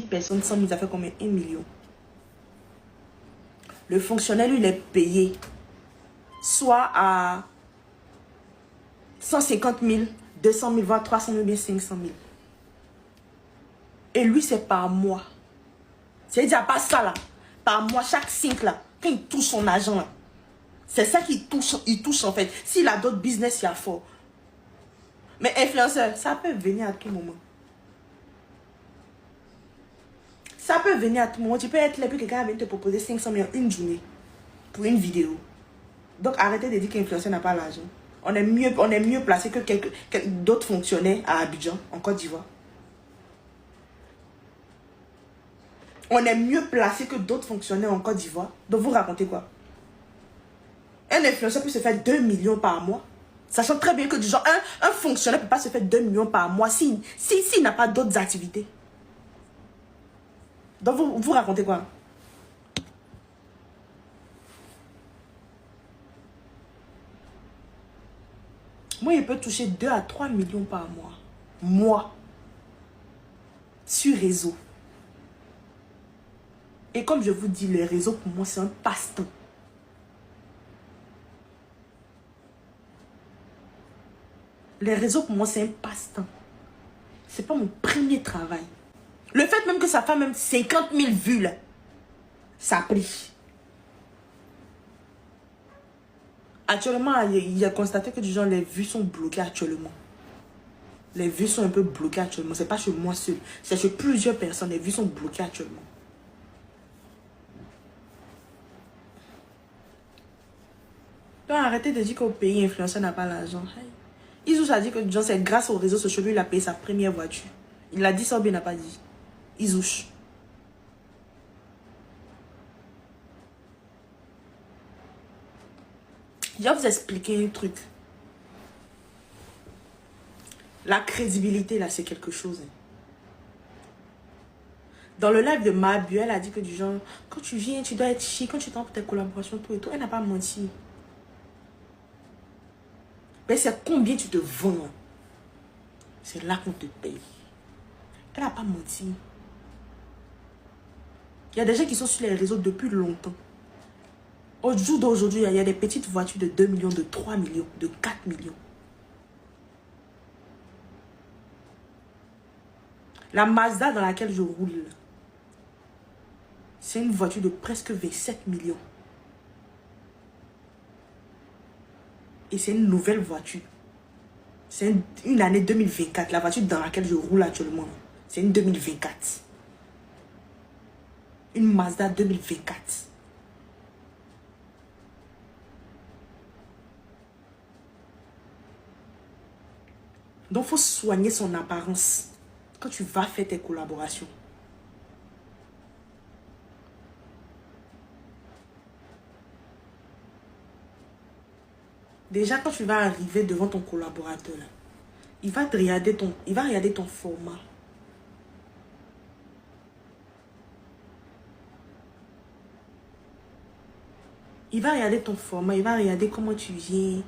personnes 100 000, ça fait combien? 1 million. Le fonctionnaire, lui, il est payé soit à 150 000, 200 000, voire 300 000, bien 500 000. Et lui, c'est par mois. C'est-à-dire pas ça là. Par mois, chaque 5 là, quand il touche son argent là, c'est ça qu'il touche, il touche en fait. S'il a d'autres business, il y a fort. Mais influenceur, ça peut venir à tout moment. Ça peut venir à tout moment. Tu peux être là, puis quelqu'un vient te proposer 500 000 une journée pour une vidéo. Donc arrêtez de dire qu'influenceur n'a pas l'argent. On est mieux placé que d'autres fonctionnaires à Abidjan, en Côte d'Ivoire. On est mieux placé que d'autres fonctionnaires en Côte d'Ivoire. Donc vous racontez quoi? Un influenceur peut se faire 2 millions par mois. Sachant très bien que du genre, un fonctionnaire ne peut pas se faire 2 millions par mois s'il n'a pas d'autres activités. Donc vous racontez quoi? Moi, il peut toucher 2 à 3 millions par mois. Moi. Sur réseau. Et comme je vous dis, les réseaux, pour moi, c'est un passe-temps. Les réseaux, pour moi, c'est un passe-temps. C'est pas mon premier travail. Le fait même que ça fait même 50 000 vues, là, ça a pris. Actuellement, il a constaté que du genre, les vues sont bloquées actuellement. Les vues sont un peu bloquées actuellement. C'est pas chez moi seul. C'est chez plusieurs personnes. Les vues sont bloquées actuellement. Donc arrêtez de dire qu'au pays, influenceur n'a pas l'argent. Isouche a dit que c'est grâce aux réseaux sociaux, lui, il a payé sa première voiture. Il l'a dit ça ou bien il n'a pas dit. Isouche. Je vais vous expliquer un truc. La crédibilité, là, c'est quelque chose. Dans le live de Mabu, elle a dit que du genre, quand tu viens, tu dois être chic, quand tu t'en pour tes collaborations, tout et tout. Elle n'a pas menti. Mais c'est combien tu te vends. C'est là qu'on te paye. Elle n'a pas menti. Il y a des gens qui sont sur les réseaux depuis longtemps. Au jour d'aujourd'hui, il y a des petites voitures de 2 millions, de 3 millions, de 4 millions. La Mazda dans laquelle je roule, c'est une voiture de presque 27 millions. Et c'est une nouvelle voiture. C'est une année 2024. La voiture dans laquelle je roule actuellement, c'est une 2024. Une Mazda 2024. Donc, il faut soigner son apparence quand tu vas faire tes collaborations. Déjà, quand tu vas arriver devant ton collaborateur, là, il va regarder ton format. Il va regarder ton format, il va regarder comment tu viens,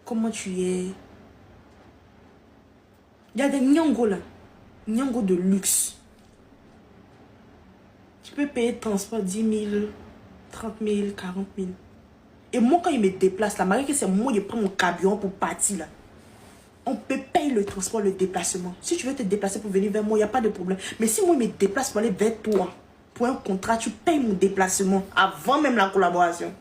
comment tu es. Il y a des nyongos là, nyongos de luxe. Tu peux payer le transport 10 000, 30 000, 40 000. Et moi, quand il me déplace là, malgré que c'est moi qui prends mon camion pour partir là, on peut payer le transport, le déplacement. Si tu veux te déplacer pour venir vers moi, il n'y a pas de problème. Mais si moi, je me déplace pour aller vers toi, pour un contrat, tu payes mon déplacement avant même la collaboration.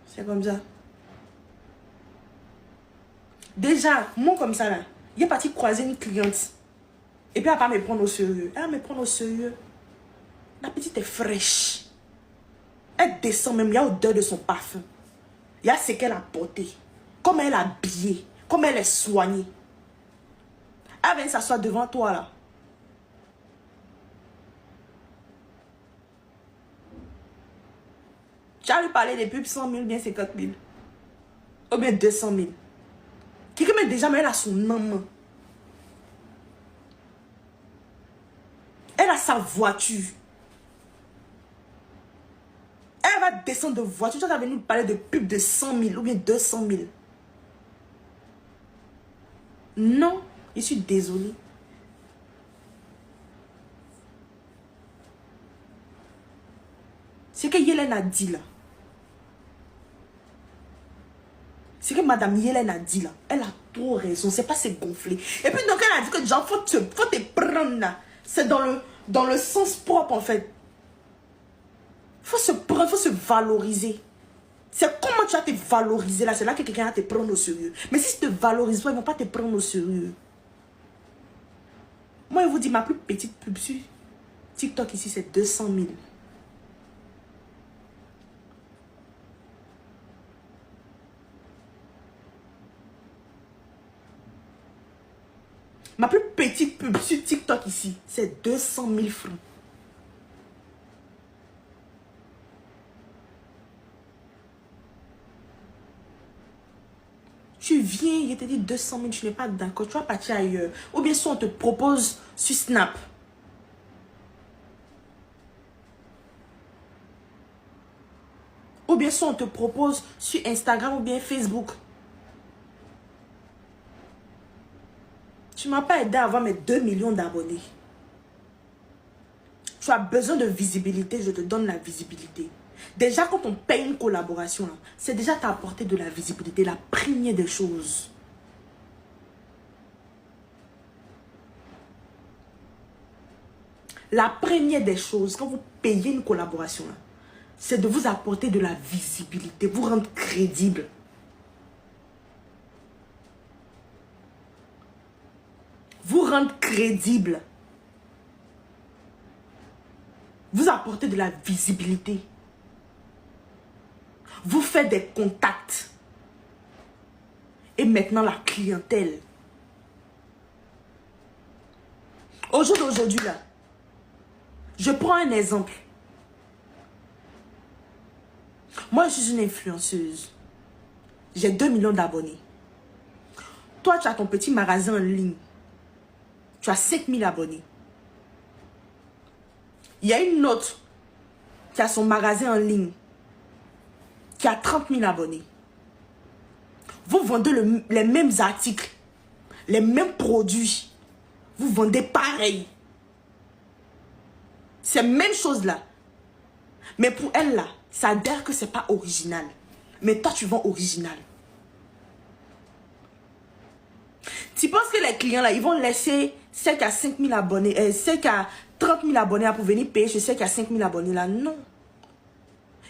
C'est comme ça. Déjà, moi comme ça là, il est parti croiser une cliente. Et puis elle va pas me prendre au sérieux. Elle va me prendre au sérieux. La petite est fraîche. Elle descend même, il y a l'odeur de son parfum. Il y a ce qu'elle a porté. Comme elle est habillée. Comme elle est soignée. Elle vient s'asseoir devant toi là. Tu as lui parlé des pubs 100 000, bien 50 000. Ou bien 200 000. Quelqu'un met déjà, mais elle a son nom. Elle a sa voiture. Elle va descendre de voiture. Tu vas venir nous parler de pub de 100 000 ou bien 200 000. Non. Je suis désolée. C'est que Yélène a dit là. C'est que Madame Yélène a dit là. Elle a trop raison. C'est pas c'est gonflé. Et puis donc elle a dit que genre faut te prendre là. C'est dans le sens propre en fait. Faut se prendre, faut se valoriser. C'est comment tu vas te valoriser là. C'est là que quelqu'un va te prendre au sérieux. Mais si tu te valorises pas, ils vont pas te prendre au sérieux. Moi je vous dis ma plus petite pub sur TikTok ici c'est 200 000. Ma plus petite pub sur TikTok ici, c'est 200 000 francs. Tu viens, il te dit 200 000, tu n'es pas d'accord, tu vas partir ailleurs. Ou bien soit on te propose sur Snap. Ou bien soit on te propose sur Instagram ou bien Facebook. Tu ne m'as pas aidé à avoir mes 2 millions d'abonnés. Tu as besoin de visibilité, je te donne la visibilité. Déjà, quand on paye une collaboration, c'est déjà t'apporter de la visibilité, la première des choses. La première des choses, quand vous payez une collaboration, c'est de vous apporter de la visibilité, vous rendre crédible. Vous rendre crédible. Vous apporter de la visibilité. Vous faites des contacts. Et maintenant, la clientèle. Au jour d'aujourd'hui, là, je prends un exemple. Moi, je suis une influenceuse. J'ai 2 millions d'abonnés. Toi, tu as ton petit magasin en ligne. Tu as 5 000 abonnés. Il y a une autre qui a son magasin en ligne, qui a 30 000 abonnés. Vous vendez les mêmes articles, les mêmes produits. Vous vendez pareil. C'est la même chose là. Mais pour elle là, ça a l'air que c'est pas original. Mais toi, tu vends original. Tu penses que les clients là, ils vont laisser celle qui a 5 000 abonnés, celle qui a 30 000 abonnés là, pour venir payer chez celle qui a 5 000 abonnés là? Non.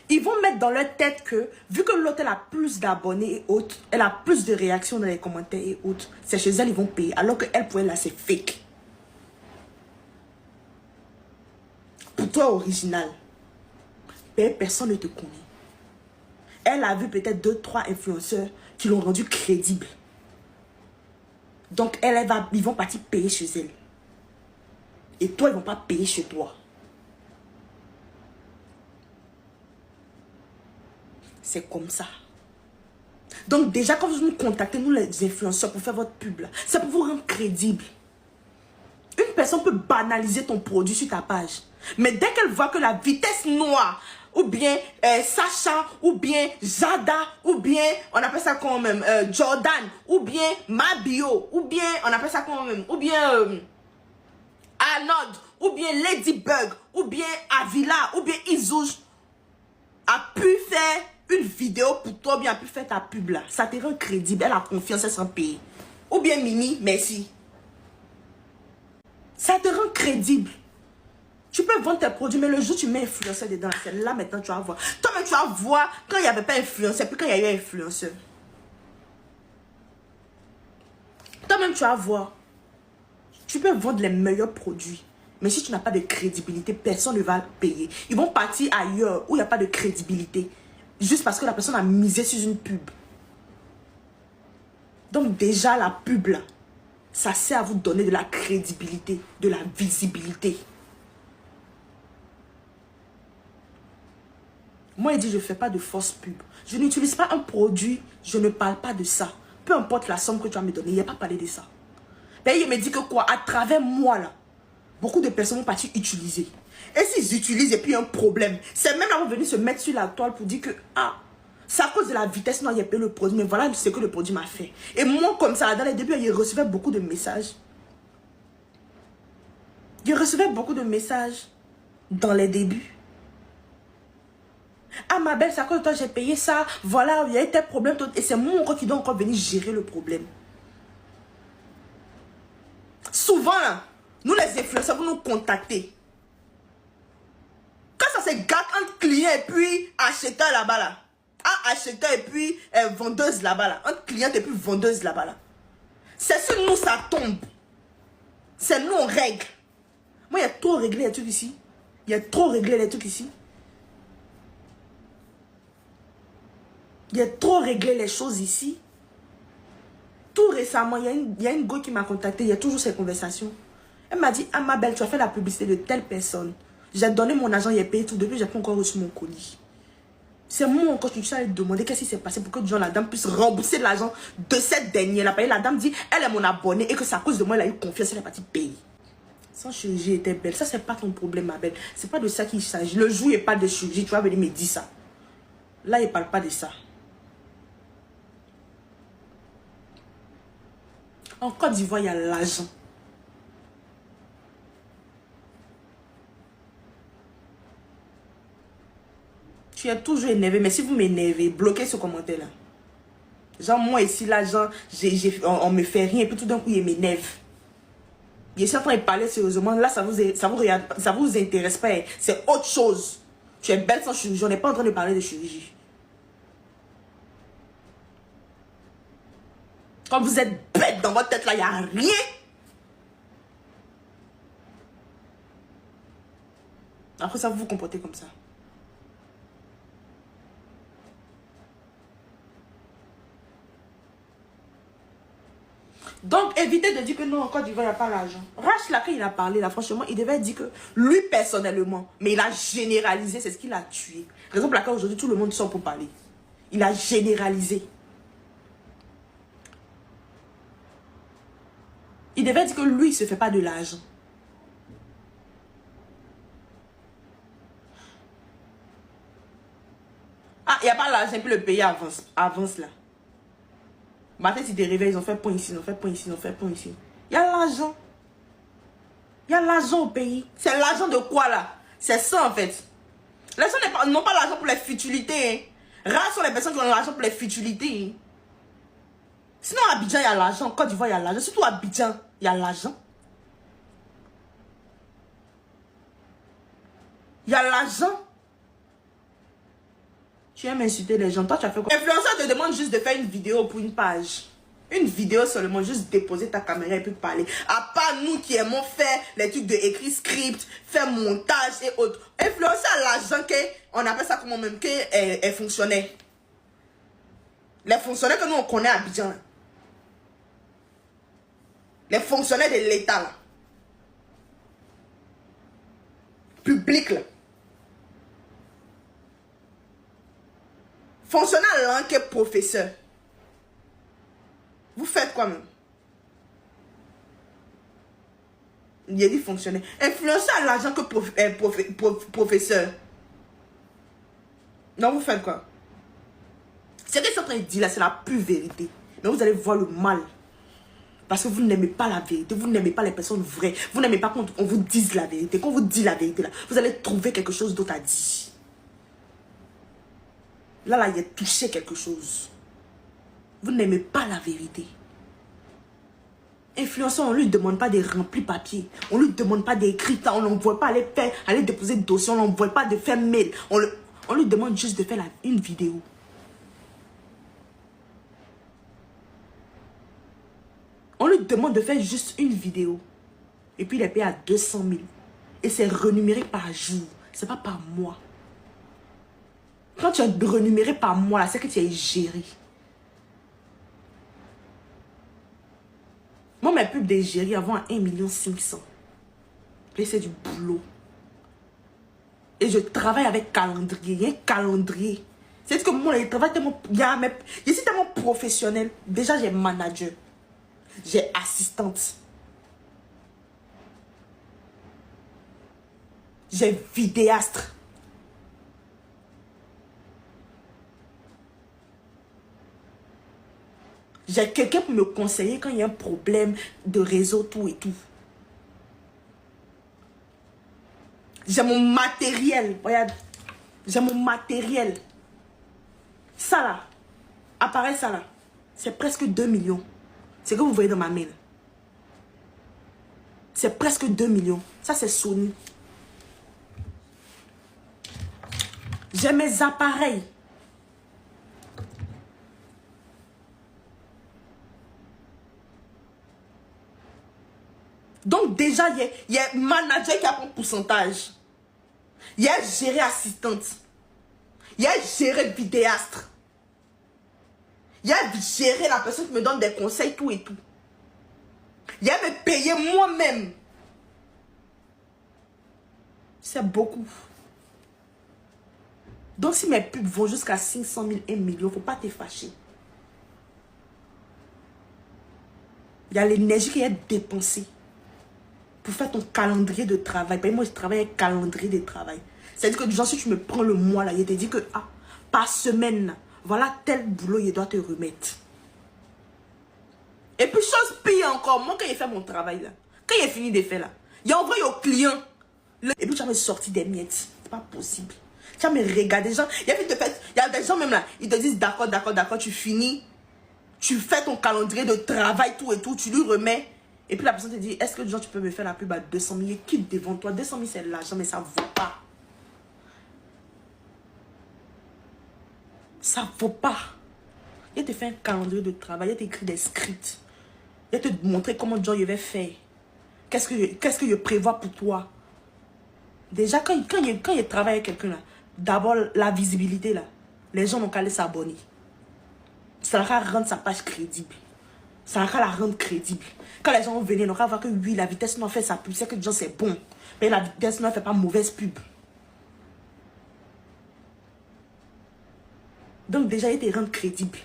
Ils vont mettre dans leur tête que, vu que l'autre elle a plus d'abonnés et autres, elle a plus de réactions dans les commentaires et autres, c'est chez elle ils vont payer. Alors que elle, pour elle là, c'est fake. Pour toi, original. Mais personne ne te connaît. Elle a vu peut-être 2-3 influenceurs qui l'ont rendu crédible. Donc, ils vont partir payer chez elle. Et toi, ils ne vont pas payer chez toi. C'est comme ça. Donc, déjà, quand vous nous contactez, nous les influenceurs, pour faire votre pub, c'est pour vous rendre crédible. Une personne peut banaliser ton produit sur ta page. Mais dès qu'elle voit que la vitesse noire, ou bien Sacha, ou bien Jada, ou bien, on appelle ça quand même, Jordan, ou bien Mabio, ou bien, on appelle ça quand même, ou bien Arnold, ou bien Ladybug, ou bien Avila, ou bien Izouj, a pu faire une vidéo pour toi, ou bien a pu faire ta pub là. Ça te rend crédible, elle a confiance, elle s'en paye. Ou bien Mimi, merci. Ça te rend crédible. Tu peux vendre tes produits, mais le jour où tu mets influenceur dedans, c'est là maintenant tu vas voir. Toi-même tu vas voir quand il n'y avait pas influenceur, puis quand il y a eu influenceur. Toi-même tu vas voir. Tu peux vendre les meilleurs produits, mais si tu n'as pas de crédibilité, personne ne va payer. Ils vont partir ailleurs où il n'y a pas de crédibilité, juste parce que la personne a misé sur une pub. Donc déjà la pub là, ça sert à vous donner de la crédibilité, de la visibilité. Moi, il dit, je ne fais pas de fausse pub. Je n'utilise pas un produit, je ne parle pas de ça. Peu importe la somme que tu vas me donner, il n'y a pas parlé de ça. D'ailleurs, il me dit que quoi, à travers moi, là, beaucoup de personnes vont partir utiliser. Et s'ils utilisent et puis il y a un problème, c'est même là où vont venir se mettre sur la toile pour dire que, ah, C'est à cause de la vitesse, non, il a payé le produit. Mais voilà ce que le produit m'a fait. Et moi, comme ça, dans les débuts, il recevait beaucoup de messages. Je recevais beaucoup de messages dans les débuts. Ah, ma belle, c'est à cause de toi, j'ai payé ça. Voilà, il y a eu tel problème. Et c'est moi encore qui dois encore venir gérer le problème. Souvent, là, nous les influenceurs, vous nous contactez. Quand ça se gâte entre client et puis acheteur là-bas, là. Ah, acheteur et puis vendeuse là-bas, là. Entre cliente et puis vendeuse là-bas, là. C'est sur nous, ça tombe. C'est nous, on règle. Moi, il y a trop réglé les trucs ici. Il y a trop réglé les trucs ici. Il y a trop réglé les choses ici. Tout récemment, il y a une go qui m'a contacté. Il y a toujours ces conversations. Elle m'a dit, ah ma belle, tu as fait la publicité de telle personne. J'ai donné mon argent, il a payé tout. Depuis, j'ai pas encore reçu mon colis. C'est moi encore qui suis allée demander qu'est-ce qui s'est passé pour que la dame puisse rembourser l'argent de cette dernière. La dame dit, elle est mon abonnée et que c'est à cause de moi, elle a eu confiance, elle est partie payer. Sans chirurgie était belle. Ça, c'est pas ton problème, ma belle. C'est pas de ça qu'il s'agit. Le jour, il parle de chirurgie, tu vas venir me dire ça. Là, il parle pas de ça. En Côte d'Ivoire, il y a l'argent. Tu es toujours énervé, mais si vous m'énervez, bloquez ce commentaire-là. Genre, moi ici, là, genre, on me fait rien, et puis tout d'un coup, il m'énerve. Je suis en train de parler sérieusement. Là, ça vous intéresse pas. Hein. C'est autre chose. Tu es belle sans chirurgie. On n'est pas en train de parler de chirurgie. Quand vous êtes bête dans votre tête, là, il n'y a rien. Après ça, vous vous comportez comme ça. Donc, évitez de dire que non, en Côte d'Ivoire, il n'y a pas l'argent. Rach, là, quand il a parlé, là, franchement, il devait dire que lui, personnellement, mais il a généralisé, c'est ce qu'il a tué. Raison pour laquelle aujourd'hui, tout le monde sort pour parler. Il a généralisé. Il devait dire que lui, il ne se fait pas de l'argent. Ah, il n'y a pas l'argent, puis le pays avance là. Matin, si tu te réveilles, ils ont fait point ici, ils ont fait point ici, ils ont fait point ici. Il y a l'argent. Il y a l'argent au pays. C'est l'argent de quoi là? C'est ça en fait. Les gens n'ont pas l'argent pour les futilités. Hein. Rares sont les personnes qui ont l'argent pour les futilités. Hein. Sinon, à Abidjan, il y a l'argent. Côte d'Ivoire, il y a l'argent. Surtout à Abidjan, il y a l'argent. Il y a l'argent. Tu aimes insulter les gens. Toi, tu as fait quoi? L'influenceur te demande juste de faire une vidéo pour une page. Une vidéo seulement, juste déposer ta caméra et puis parler. À part nous qui aimons faire les trucs de écrit script, faire montage et autres. Influenceur à l'argent, on appelle ça comment même, qu'elle fonctionnait. Les fonctionnaires que nous on connaît à Abidjan. Les fonctionnaires de l'État là. Public là. Fonctionnaire là qui est professeur. Vous faites quoi même? Il a dit fonctionnaire. Influenceur à l'argent que professeur. Non, vous faites quoi? Ce que je suis en train de dire là, c'est la pure vérité. Mais vous allez voir le mal. Parce que vous n'aimez pas la vérité. Vous n'aimez pas les personnes vraies. Vous n'aimez pas quand on vous dise la vérité. Quand on vous dit la vérité là, vous allez trouver quelque chose d'autre à dire. Là, il a touché quelque chose. Vous n'aimez pas la vérité. Influenceur, on ne lui demande pas de remplir papier. On ne lui demande pas d'écrire. On n'envoie pas aller déposer de dossier. On n'envoie pas de faire mail. On lui demande juste de faire une vidéo. On lui demande de faire juste une vidéo. Et puis il est payé à 200 000. Et c'est renuméré par jour. C'est pas par mois. Quand tu es renuméré par mois, c'est que tu es géré. Moi, mes pubs d'égérie avant 1 500 000. C'est du boulot. Et je travaille avec calendrier. Il y a un calendrier. C'est que moi, je travaille tellement... Je suis tellement professionnel. Déjà, j'ai manager. J'ai assistante. J'ai vidéastre. J'ai quelqu'un pour me conseiller quand il y a un problème de réseau, tout et tout. J'ai mon matériel. Regarde. J'ai mon matériel. Ça là. Appareil ça là. C'est presque 2 millions. C'est ce que vous voyez dans ma main. C'est presque 2 millions. Ça c'est Sony. J'ai mes appareils. Donc déjà, il y a manager qui a un pourcentage. Il y a géré assistante. Il y a géré vidéastre. Il y a géré la personne qui me donne des conseils, tout et tout. Il y a me payer moi-même. C'est beaucoup. Donc si mes pubs vont jusqu'à 500 000, 1 million, il ne faut pas te fâcher. Il y a l'énergie qui est dépensée pour faire ton calendrier de travail. Moi, je travaille avec calendrier de travail. C'est-à-dire que genre, si tu me prends le mois, là, il te dit que par semaine, voilà tel boulot, il doit te remettre. Et puis, chose pire encore, moi, quand il fait mon travail, là, quand il est fini de faire, là, il a envoyé au client. Et puis, tu vas me sortir des miettes. C'est pas possible. Tu vas me regarder. Il y a des gens même là, ils te disent d'accord, d'accord, d'accord, tu finis. Tu fais ton calendrier de travail, tout et tout, tu lui remets. Et puis la personne te dit, est-ce que genre, tu peux me faire la pub à 200 000? Quitte devant toi. 200 000, c'est l'argent, mais ça ne vaut pas. Ça ne vaut pas. Il te fait un calendrier de travail, il t'écrit des scripts. Il te montrer comment genre, il va faire. Qu'est-ce que je prévois pour toi? Déjà, quand il travaille avec quelqu'un, là, d'abord, la visibilité, là, les gens n'ont qu'à aller s'abonner. Ça va rendre sa page crédible. Ça va la rendre crédible. Quand les gens vont venir, on va voir que oui, la vitesse n'a fait sa pub. C'est que déjà c'est bon. Mais la vitesse n'a fait pas mauvaise pub. Donc déjà, il te rend crédible.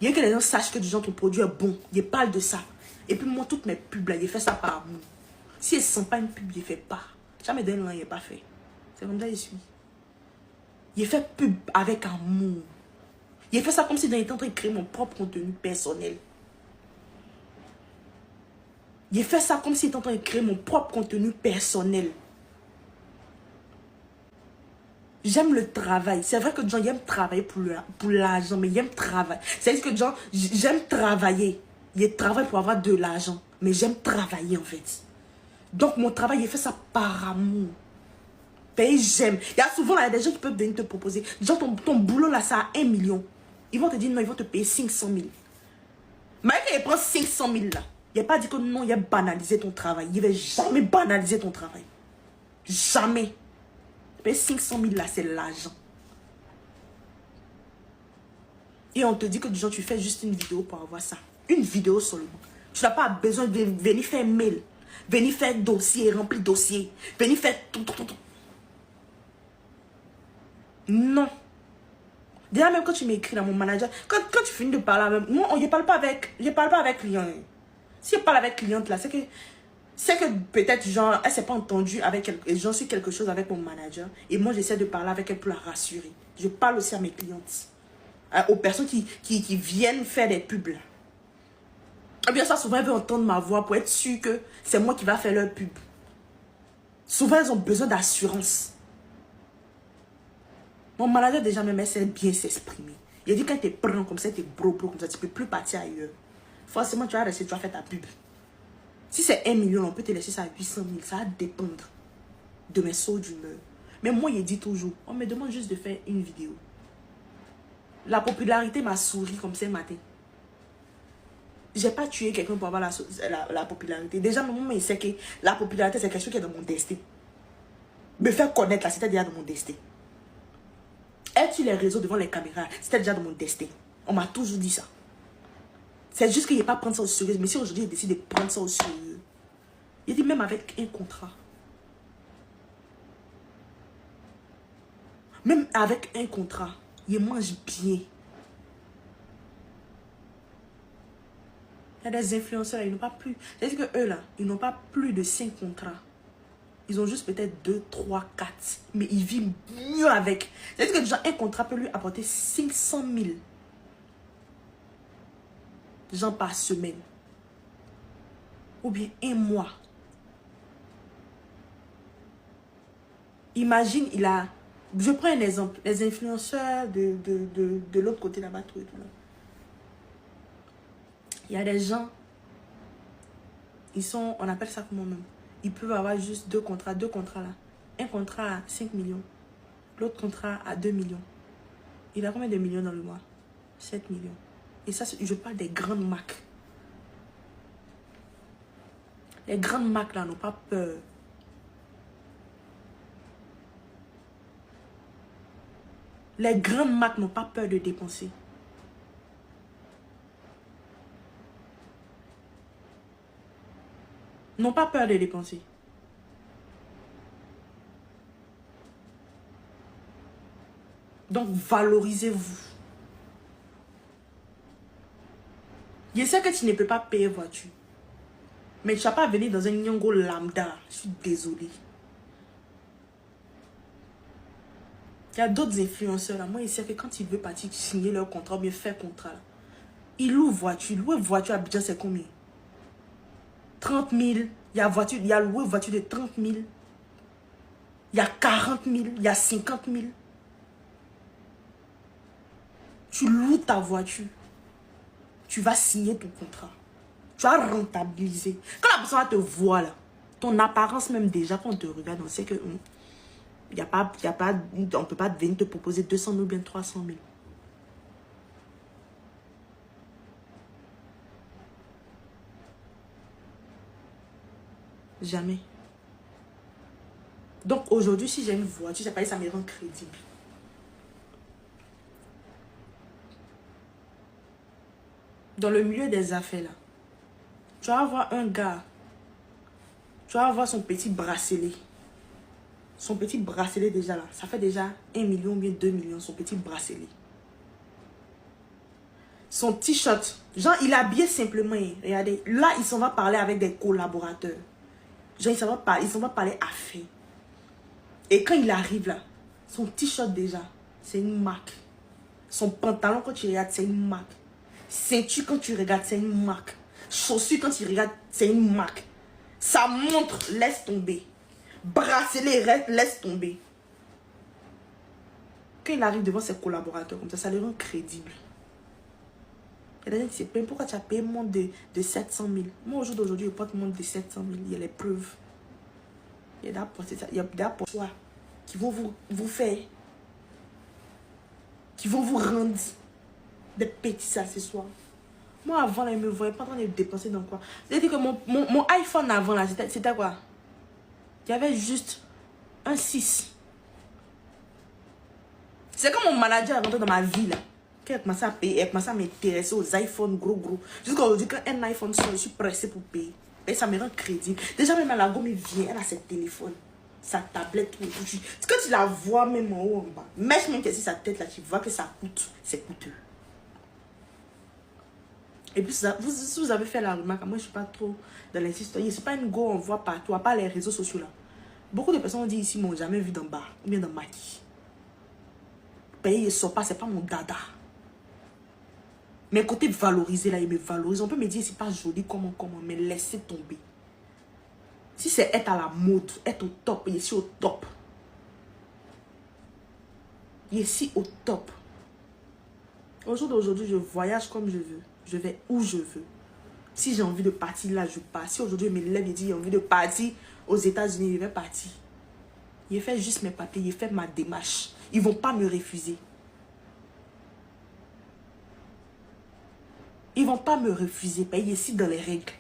Il y a que les gens sachent que déjà ton produit est bon. Ils parlent de ça. Et puis moi, toutes mes pubs là, il fait ça par amour. Si ils ne sont pas une pub, il ne fait pas. Jamais d'un an, il n'est pas fait. C'est comme ça je suis. Il fait pub avec amour. Il fait ça comme si j'étais en train de créer mon propre contenu personnel. Il fait ça comme si j'étais en train de créer mon propre contenu personnel. J'aime le travail. C'est vrai que j'aime travailler pour l'argent, mais j'aime travailler. C'est-à-dire que j'aime travailler. Il travaille pour avoir de l'argent, mais j'aime travailler en fait. Donc mon travail, il fait ça par amour. Et j'aime. Il y a souvent là, des gens qui peuvent venir te proposer. Genre ton boulot là, ça a 1 million. Ils vont te dire non, ils vont te payer 500 000. Mais quand il prend 500 000 là, il n'a pas dit que non, il a banalisé ton travail. Il ne va jamais banaliser ton travail. Jamais. Mais 500 000 là, c'est l'argent. Et on te dit que genre, tu fais juste une vidéo pour avoir ça. Une vidéo seulement. Tu n'as pas besoin de venir faire mail. Venir faire dossier, remplir dossier. Venir faire tout. Non. Déjà même quand tu m'écris dans mon manager, quand tu finis de parler avec moi, je ne parle pas avec client. Si je parle avec cliente là, c'est que peut-être genre elle s'est pas entendue avec j'en suis quelque chose avec mon manager et moi j'essaie de parler avec elle pour la rassurer. Je parle aussi à mes clientes, aux personnes qui viennent faire des pubs là. Et bien ça souvent elles veulent entendre ma voix pour être sûr que c'est moi qui va faire leur pub. Souvent elles ont besoin d'assurance. Mon manager déjà même essaie bien s'exprimer. Il a dit quand tu te prends comme ça, tu es bro comme ça, tu ne peux plus partir ailleurs. Forcément tu vas rester, tu vas faire ta pub. Si c'est 1 million, on peut te laisser ça à 800 000. Ça va dépendre de mes sauts d'humeur. Mais moi, il dit toujours, on me demande juste de faire une vidéo. La popularité m'a souri comme ce matin. Je n'ai pas tué quelqu'un pour avoir la popularité. Déjà, moi, il sait que la popularité, c'est quelque chose qui est dans mon destin. Me faire connaître, là, c'était déjà dans mon destin. Être sur les réseaux devant les caméras, c'était déjà dans mon destin. On m'a toujours dit ça. C'est juste qu'il n'y a pas prendre ça au sérieux. Mais si aujourd'hui, il décide de prendre ça au sérieux, il dit même avec un contrat. Même avec un contrat, il mange bien. Il y a des influenceurs, ils n'ont pas plus. C'est-à-dire que eux là, ils n'ont pas plus de 5 contrats. Ils ont juste peut-être 2, 3, 4. Mais ils vivent mieux avec. C'est-à-dire que déjà, un contrat peut lui apporter 500 000. gens par semaine. Ou bien un mois. Imagine, il a... Je prends un exemple. Les influenceurs de l'autre côté là-bas, tout et tout là. Il y a des gens, ils sont, on appelle ça comment même? Ils peuvent avoir juste deux contrats là. Un contrat à 5 millions. L'autre contrat à 2 millions. Il a combien de millions dans le mois? 7 millions. Et ça, je parle des grandes marques. Les grandes marques là n'ont pas peur. Les grandes marques n'ont pas peur de dépenser. N'ont pas peur de dépenser. Donc, valorisez-vous. Je sais que tu ne peux pas payer voiture. Mais tu ne vas pas venir dans un nyongo lambda. Je suis désolée. Il y a d'autres influenceurs là. Moi, je sais que quand ils veulent partir signer leur contrat, ou bien faire contrat, là, ils louent voiture. Louer voiture à Abidjan, c'est combien? 30 000. Il y a voiture, il y a loué voiture de 30 000. Il y a 40 000. Il y a 50 000. Tu loues ta voiture. Tu vas signer ton contrat. Tu vas rentabiliser. Quand la personne va te voir là, ton apparence même déjà, quand on te regarde, on sait que on ne peut pas venir te proposer 200 000 ou bien 300 000. Jamais. Donc aujourd'hui, si j'ai une voiture, ça me rend crédible. Dans le milieu des affaires là, tu vas avoir un gars, tu vas avoir son petit bracelet. Son petit bracelet déjà là, ça fait déjà 1 million ou bien 2 millions, son petit bracelet. Son t-shirt, genre il est habillé simplement, regardez, là il s'en va parler avec des collaborateurs. Genre il s'en va parler affaires. Et quand il arrive là, son t-shirt déjà, c'est une marque. Son pantalon quand tu regardes, c'est une marque. Ceinture quand tu regardes, c'est une marque. Chaussures quand tu regardes, c'est une marque. Sa montre, laisse tomber. Bracelet, laisse tomber. Quand il arrive devant ses collaborateurs comme ça le rend crédible. Il y a des gens qui se plaignent, pourquoi tu as payé moins de 700 000. Moi, au jour d'aujourd'hui, je porte moins de 700 000. Il y a les preuves. Il y a des pour soi qui vont vous faire, qui vont vous rendre des petits accessoires. Moi, avant, là, il me voyait pas en train de dépenser dans quoi. C'est-à-dire que mon iPhone avant, là, c'était quoi? Il y avait juste un 6. C'est comme mon manager est rentré dans ma vie, là. Quand elle commence à payer, elle commence à m'intéresser aux iPhones gros. Jusqu'à aujourd'hui, quand un iPhone sort, je suis pressée pour payer. Et ça me rend crédible. Déjà, même à la gomme, il vient, elle a ses téléphones, sa tablette, tout. Quand tu la vois même en haut, en bas, même que si sa tête, là, tu vois que ça coûte. C'est coûteux. Et puis, si vous avez fait la remarque, moi, je ne suis pas trop dans les histoires. Ce n'est pas une go, on voit partout, à part les réseaux sociaux, là. Beaucoup de personnes ont dit ici, m'ont jamais vu dans bar, ou bien dans maquis. Payer, il sort pas, c'est pas mon dada. Mais côté valorisé, là, il me valorise. On peut me dire, c'est pas joli, comment, mais laissez tomber. Si c'est être à la mode, être au top, il est ici au top. Il est ici au top. Au jour d'aujourd'hui, je voyage comme je veux. Je vais où je veux. Si j'ai envie de partir là, je pars. Si aujourd'hui, je me lève et dis, j'ai envie de partir aux États-Unis, je vais partir. Il fait juste mes papiers, il fait ma démarche. Ils ne vont pas me refuser. Ils ne vont pas me refuser. Il est ici dans les règles.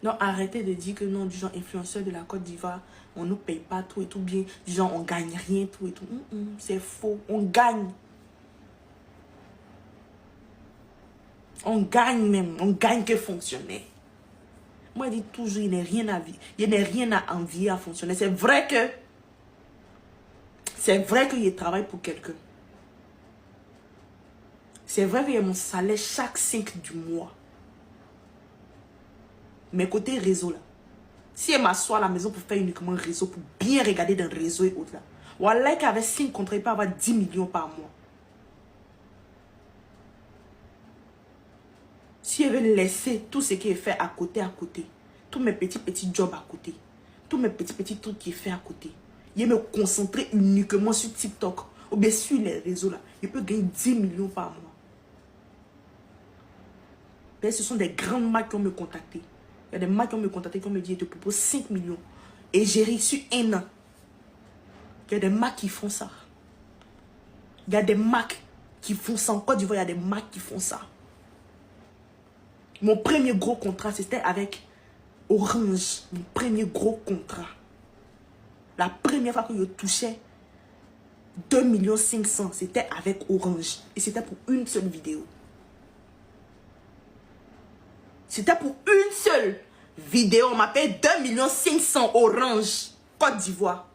Non, arrêtez de dire que non, du genre influenceur de la Côte d'Ivoire, on ne nous paye pas tout et tout bien. Du genre, on ne gagne rien, tout et tout. C'est faux. On gagne. On gagne même. On gagne que fonctionnaire. Moi, je dis toujours, il n'y a rien à vivre. Il n'y a rien à envier à fonctionner. C'est vrai qu'il travaille pour quelqu'un. C'est vrai qu'il y a mon salaire chaque 5 du mois. Mais côté réseau là, si elle m'assoit à la maison pour faire uniquement un réseau, pour bien regarder dans le réseau et autres là, voilà qu'avec 5 contrats, il peut avoir 10 millions par mois. Si je vais laisser tout ce qui est fait à côté, tous mes petits jobs à côté, tous mes petits trucs qui est fait à côté, je vais me concentrer uniquement sur TikTok ou bien sur les réseaux là, je peux gagner 10 millions par mois. Mais ce sont des grandes marques qui ont me contacté. Il y a des marques qui ont me contacté, qui ont me dit, je te propose 5 millions. Et j'ai réussi un an. Il y a des marques qui font ça. Il y a des marques qui font ça. En Côte d'Ivoire, il y a des marques qui font ça. Mon premier gros contrat, c'était avec Orange. Mon premier gros contrat. La première fois que je touchais 2,5 millions, c'était avec Orange. Et c'était pour une seule vidéo. C'était pour une seule vidéo. On m'appelle 2,5 millions Orange, Côte d'Ivoire.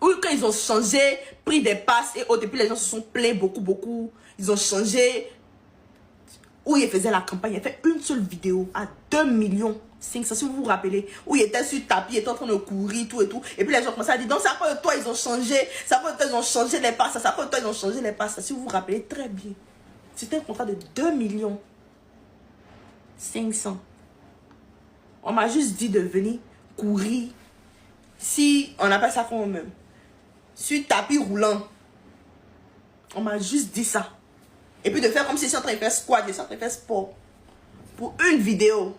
Oui, quand ils ont changé, pris des passes et autres, depuis les gens se sont plaints beaucoup. Ils ont changé. Où ils faisaient la campagne, il fait une seule vidéo à 2,5 millions. Si vous vous rappelez, où il était sur tapis, il était en train de courir, tout et tout. Et puis les gens commençaient à dire, donc c'est à cause de toi, ils ont changé. C'est à cause de toi, ils ont changé les passes. C'est à cause de toi, ils ont changé les passes. Si vous vous rappelez très bien. C'était un contrat de 2,5 millions. On m'a juste dit de venir courir. Si on appelle ça comment même. Sur tapis roulant. On m'a juste dit ça. Et puis de faire comme si je suis en train de faire squat, je suis en train de faire sport. Pour une vidéo.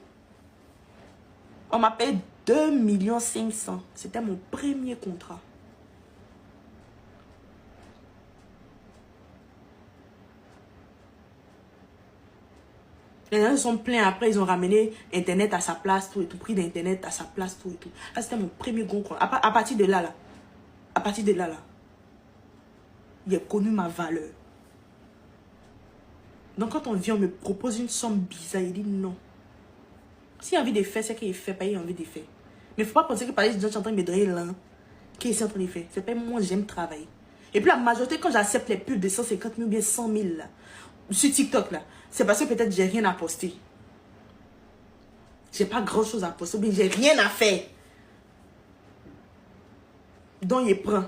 On m'appelle 2,5 millions. C'était mon premier contrat. Les gens se sont plaints après, ils ont ramené Internet à sa place, tout et tout, prix d'Internet à sa place, tout et tout. Là, c'était mon premier gros contrat. À partir de là, il a connu ma valeur. Donc, quand on vient, on me propose une somme bizarre, il dit non. S'il a envie de faire, c'est qu'il fait, pas il a envie de faire. Mais il ne faut pas penser que par exemple, je suis en train de me donner là, qu'il est en train de faire. C'est pas moi, j'aime travailler. Et puis la majorité, quand j'accepte les pubs de 150 000 ou bien 100 000 là, sur TikTok là, c'est parce que peut-être j'ai rien à poster. J'ai pas grand chose à poster, mais j'ai rien à faire. Donc il prend.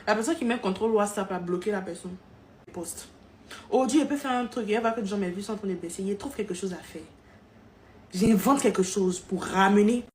La personne qui met contrôle WhatsApp a bloqué la personne. Poste. Aujourd'hui, elle peut faire un truc. Elle va que les gens mes vues sont en train de baisser. Il trouve quelque chose à faire. J'invente quelque chose pour ramener